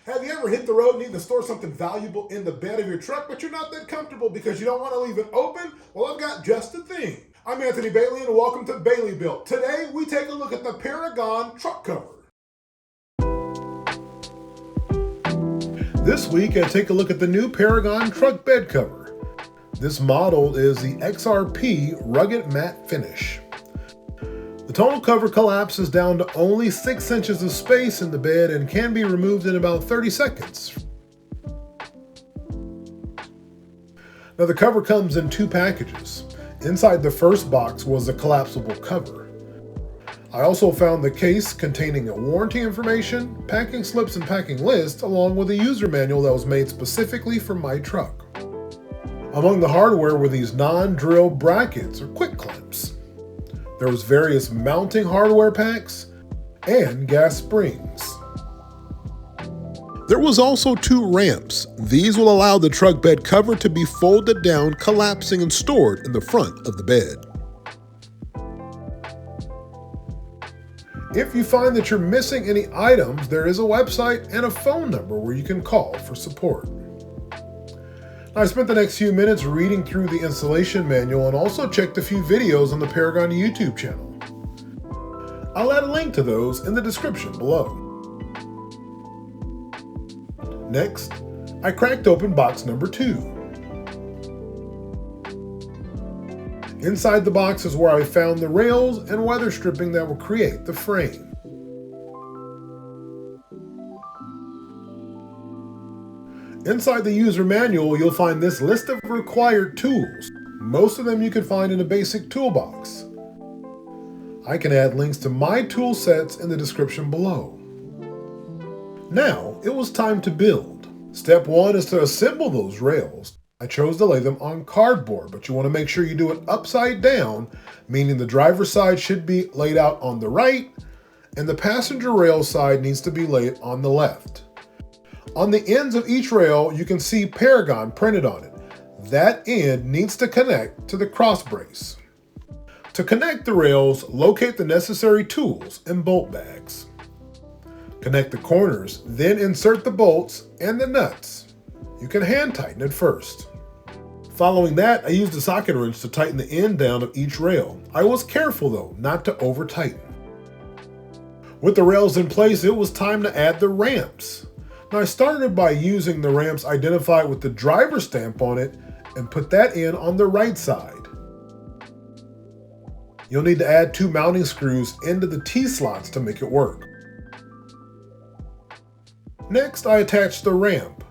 Have you ever hit the road and need to store something valuable in the bed of your truck, but you're not that comfortable because you don't want to leave it open? Well, I've got just the thing. I'm Anthony Bailey and welcome to Bailey Built. Today, we take a look at the Paragon truck cover. This week, I take a look at the new Paragon truck bed cover. This model is the XRP Rugged Matte Finish. The total cover collapses down to only 6 inches of space in the bed and can be removed in about 30 seconds. Now the cover comes in 2 packages. Inside the first box was a collapsible cover. I also found the case containing a warranty information, packing slips and packing list, along with a user manual that was made specifically for my truck. Among the hardware were these non-drill brackets or quick clamps. There was various mounting hardware packs and gas springs. There was also 2 ramps. These will allow the truck bed cover to be folded down, collapsing and stored in the front of the bed. If you find that you're missing any items, there is a website and a phone number where you can call for support. I spent the next few minutes reading through the installation manual and also checked a few videos on the Paragon YouTube channel. I'll add a link to those in the description below. Next, I cracked open box number 2. Inside the box is where I found the rails and weather stripping that will create the frame. Inside the user manual, you'll find this list of required tools. Most of them you can find in a basic toolbox. I can add links to my tool sets in the description below. Now, it was time to build. Step 1 is to assemble those rails. I chose to lay them on cardboard, but you want to make sure you do it upside down, meaning the driver's side should be laid out on the right, and the passenger rail side needs to be laid on the left. On the ends of each rail, you can see Paragon printed on it. That end needs to connect to the cross brace. To connect the rails, locate the necessary tools and bolt bags. Connect the corners, then insert the bolts and the nuts. You can hand tighten it first. Following that, I used a socket wrench to tighten the end down of each rail. I was careful though, not to over tighten. With the rails in place, it was time to add the ramps. Now I started by using the ramps identified with the driver stamp on it and put that in on the right side. You'll need to add 2 mounting screws into the T-slots to make it work. Next, I attached the ramp.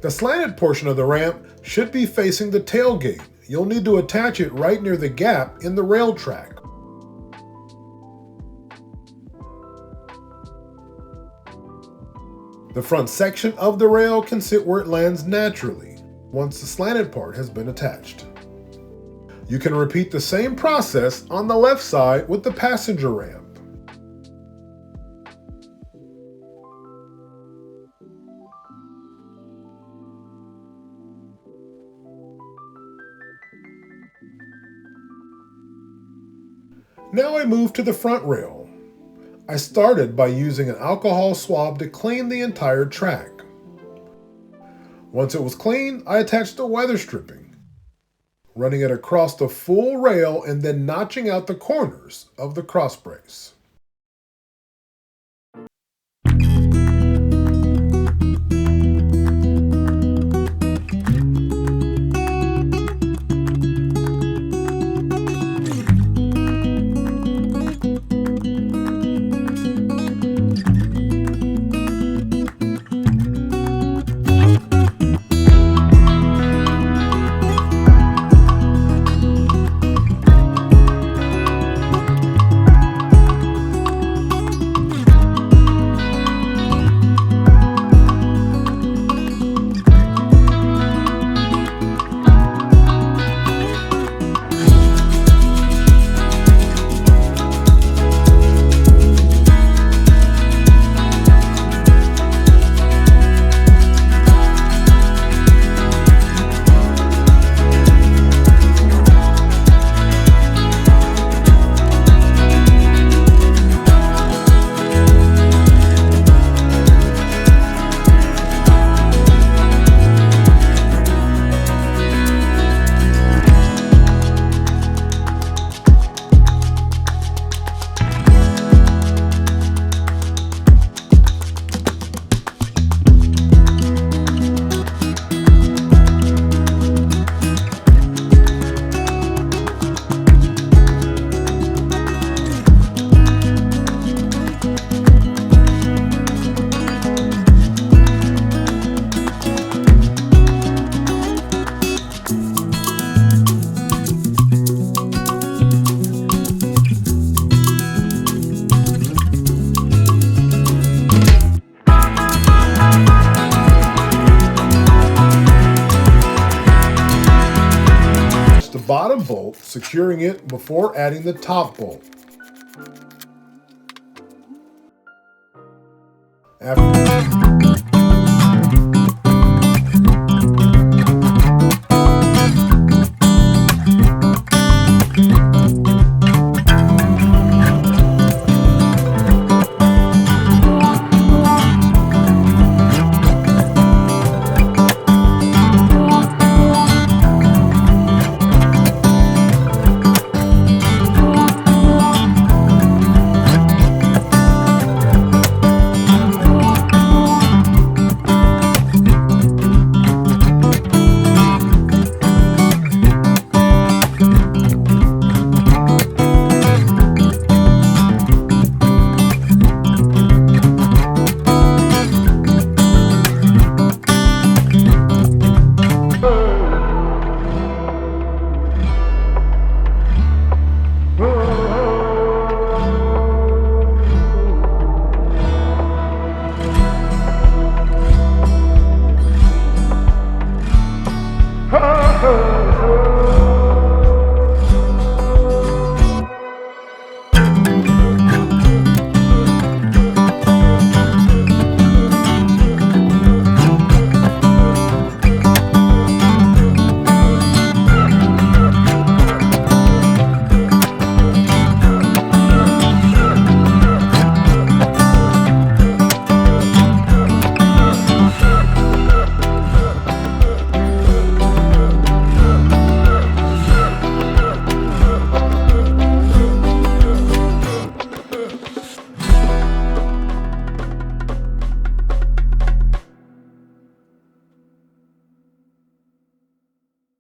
The slanted portion of the ramp should be facing the tailgate. You'll need to attach it right near the gap in the rail track. The front section of the rail can sit where it lands naturally once the slanted part has been attached. You can repeat the same process on the left side with the passenger ramp. Now I move to the front rail. I started by using an alcohol swab to clean the entire track. Once it was clean, I attached the weather stripping, running it across the full rail and then notching out the corners of the cross brace. securing it before adding the top bolt. After